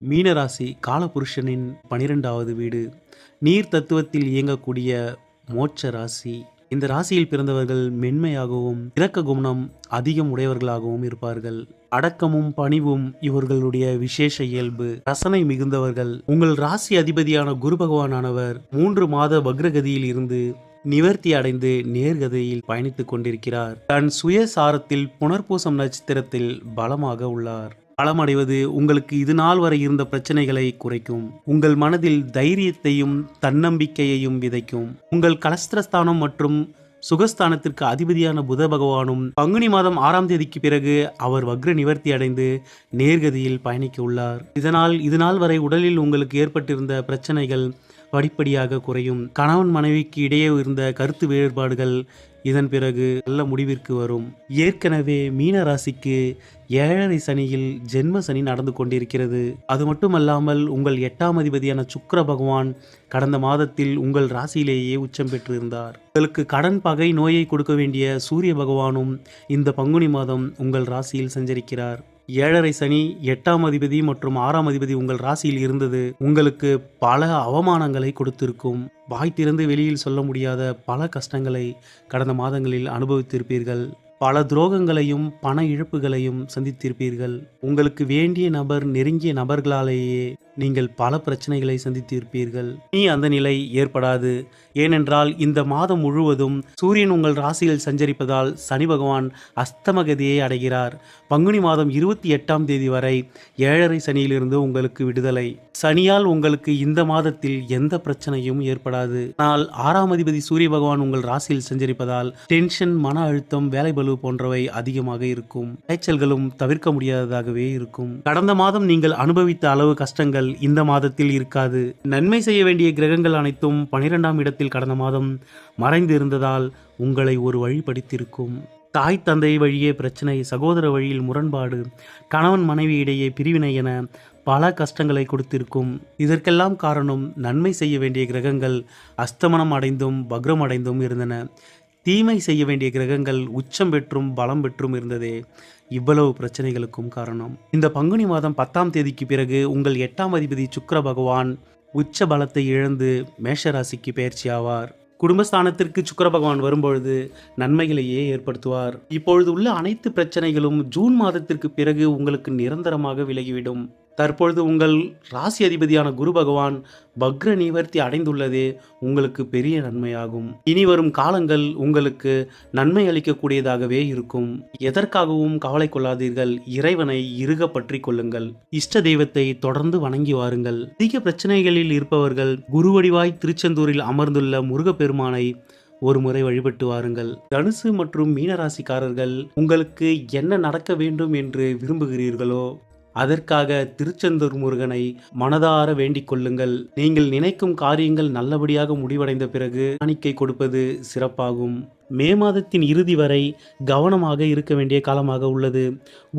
மீனராசி காலபுருஷனின் 12வது வீடு. நீர் தத்துவத்தில் இயங்கக்கூடிய மோட்ச ராசி. இந்த ராசியில் பிறந்தவர்கள் மென்மையாகவும் இரக்க குணம் அதிகம் உடையவர்களாகவும் இருப்பார்கள். அடக்கமும் பணிவும் இவர்களுடைய விசேஷ இயல்பு. ரசனை மிகுந்தவர்கள். உங்கள் ராசி அதிபதியான குரு பகவானானவர் 3 மாத வக்ரகதியில் இருந்து நிவர்த்தி அடைந்து நேர்கதையில் பயணித்துக் கொண்டிருக்கிறார். தன் சுயசாரத்தில் புனர்பூசம் நட்சத்திரத்தில் பலமாக உள்ளார். பலமடைவது உங்களுக்கு இது நாள் வரை இருந்த பிரச்சனைகளை குறைக்கும். உங்கள் மனதில் தைரியத்தையும் தன்னம்பிக்கையையும் விதைக்கும். உங்கள் கலஸ்திரஸ்தானம் மற்றும் சுகஸ்தானத்திற்கு அதிபதியான புத பகவானும் பங்குனி மாதம் 6ஆம் தேதிக்கு பிறகு அவர் வக்ர நிவர்த்தி அடைந்து நேர்கதியில் பயணிக்க உள்ளார். இதனால் இது நாள் வரை உடலில் உங்களுக்கு ஏற்பட்டிருந்த பிரச்சனைகள் படிப்படியாக குறையும். கணவன் மனைவிக்கு இடையே இருந்த கருத்து வேறுபாடுகள் இதன் பிறகு நல்ல முடிவிற்கு வரும். ஏற்கனவே மீன ராசிக்கு 7.5 சனியில் ஜென்ம சனி நடந்து கொண்டிருக்கிறது. அது மட்டுமல்லாமல் உங்கள் 8ஆம் அதிபதியான சுக்கிர பகவான் கடந்த மாதத்தில் உங்கள் ராசியிலேயே உச்சம் பெற்றிருந்தார். உங்களுக்கு கடன் பகை நோயை கொடுக்க வேண்டிய சூரிய பகவானும் இந்த பங்குனி மாதம் உங்கள் ராசியில் சஞ்சரிக்கிறார். 7.5 சனி 8ஆம் அதிபதி மற்றும் 6ஆம் அதிபதி உங்கள் ராசியில் இருந்தது உங்களுக்கு பல அவமானங்களை கொடுத்திருக்கும். வாய் திறந்து வெளியில் சொல்ல முடியாத பல கஷ்டங்களை கடந்த மாதங்களில் அனுபவித்திருப்பீர்கள். பல துரோகங்களையும் பண இழப்புகளையும் சந்தித்திருப்பீர்கள். உங்களுக்கு வேண்டிய நபர் நெருங்கிய நபர்களாலேயே நீங்கள் பல பிரச்சனைகளை சந்தித்திருப்பீர்கள். இனி அந்த நிலை ஏற்படாது. ஏனென்றால் இந்த மாதம் முழுவதும் சூரியன் உங்கள் ராசியில் சஞ்சரிப்பதால் சனி பகவான் அஸ்தமகதியை அடைகிறார். பங்குனி மாதம் 28ஆம் தேதி வரை 7.5 சனியிலிருந்து உங்களுக்கு விடுதலை. சனியால் உங்களுக்கு இந்த மாதத்தில் எந்த பிரச்சனையும் ஏற்படாது. ஆனால் 6ஆம் அதிபதி சூரிய பகவான் உங்கள் ராசியில் சஞ்சரிப்பதால் டென்ஷன், மன அழுத்தம், வேலை பளு போன்றவை அதிகமாக இருக்கும். காய்ச்சல்களும் தவிர்க்க முடியாததாகவே இருக்கும். கடந்த மாதம் நீங்கள் அனுபவித்த அளவு கஷ்டங்கள் இந்த மாதத்தில் இருக்காது. நன்மை செய்ய வேண்டிய கிரகங்கள் அனைத்தும் 12ஆம் இடத்தில் கடந்த மாதம் மறைந்து இருந்ததால் உங்களை ஒரு வழிபடுத்தியிருக்கும். தாய் தந்தை வழியே பிரச்சனை, சகோதர வழியில் முரண்பாடு, கணவன் மனைவி இடையே பிரிவினை என பல கஷ்டங்களை கொடுத்திருக்கும். இதற்கெல்லாம் காரணம் நன்மை செய்ய வேண்டிய கிரகங்கள் அஸ்தமனம் அடைந்தும் வக்ரம் அடைந்தும் இருந்தன. தீமை செய்ய வேண்டிய கிரகங்கள் உச்சம் பெற்றும் பலம் பெற்றும் இருந்ததே இவ்வளவு பிரச்சனைகளுக்கும் காரணம். இந்த பங்குனி மாதம் 10ஆம் தேதிக்கு பிறகு உங்கள் 8ஆம் அதிபதி சுக்கிர பகவான் உச்ச பலத்தை இழந்து மேஷராசிக்கு பயிற்சி ஆவார். குடும்பஸ்தானத்திற்கு சுக்கிர பகவான் வரும்பொழுது நன்மைகளையே ஏற்படுத்துவார். இப்பொழுது உள்ள அனைத்து பிரச்சனைகளும் ஜூன் மாதத்திற்கு பிறகு உங்களுக்கு நிரந்தரமாக விலகிவிடும். தற்பொழுது உங்கள் ராசி அதிபதியான குரு பகவான் வக்ர நிவர்த்தி அடைந்துள்ளதே உங்களுக்கு பெரிய நன்மையாகும். இனி வரும் காலங்கள் உங்களுக்கு நன்மை அளிக்கக்கூடியதாகவே இருக்கும். எதற்காகவும் கவலை கொள்ளாதீர்கள். இறைவனை இறுக பற்றி கொள்ளுங்கள். இஷ்ட தெய்வத்தை தொடர்ந்து வணங்கி வாருங்கள். அதிக பிரச்சனைகளில் இருப்பவர்கள் குருவடிவாய் திருச்செந்தூரில் அமர்ந்துள்ள முருகப்பெருமானை ஒரு முறை வழிபட்டு வாருங்கள். தனுசு மற்றும் மீனராசிக்காரர்கள் உங்களுக்கு என்ன நடக்க வேண்டும் என்று விரும்புகிறீர்களோ அதற்காக திருச்செந்தூர் முருகனை மனதார வேண்டிக் கொள்ளுங்கள். நீங்கள் நினைக்கும் காரியங்கள் நல்லபடியாக முடிவடைந்த பிறகு காணிக்கை கொடுப்பது சிறப்பாகும். மே மாதத்தின் இறுதி வரை கவனமாக இருக்க வேண்டிய காலமாக உள்ளது.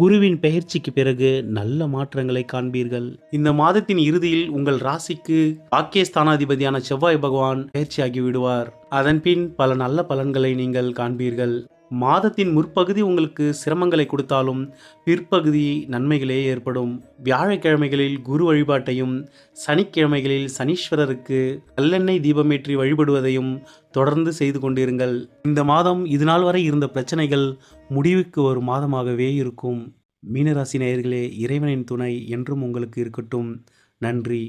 குருவின் பெயர்ச்சிக்கு பிறகு நல்ல மாற்றங்களை காண்பீர்கள். இந்த மாதத்தின் இறுதியில் உங்கள் ராசிக்கு பாக்கியஸ்தானாதிபதியான செவ்வாய் பகவான் பெயர்ச்சியாகி விடுவார். அதன் பின் பல நல்ல பலன்களை நீங்கள் காண்பீர்கள். மாதத்தின் முற்பகுதி உங்களுக்கு சிரமங்களை கொடுத்தாலும் பிற்பகுதி நன்மைகளே ஏற்படும். வியாழக்கிழமைகளில் குரு வழிபாட்டையும் சனிக்கிழமைகளில் சனீஸ்வரருக்கு நல்லெண்ணெய் தீபமேற்றி வழிபடுவதையும் தொடர்ந்து செய்து கொண்டிருங்கள். இந்த மாதம் இது நாள் வரை இருந்த பிரச்சனைகள் முடிவுக்கு ஒரு மாதமாகவே இருக்கும். மீனராசி நேயர்களே, இறைவனின் துணை என்றும் உங்களுக்கு இருக்கட்டும். நன்றி.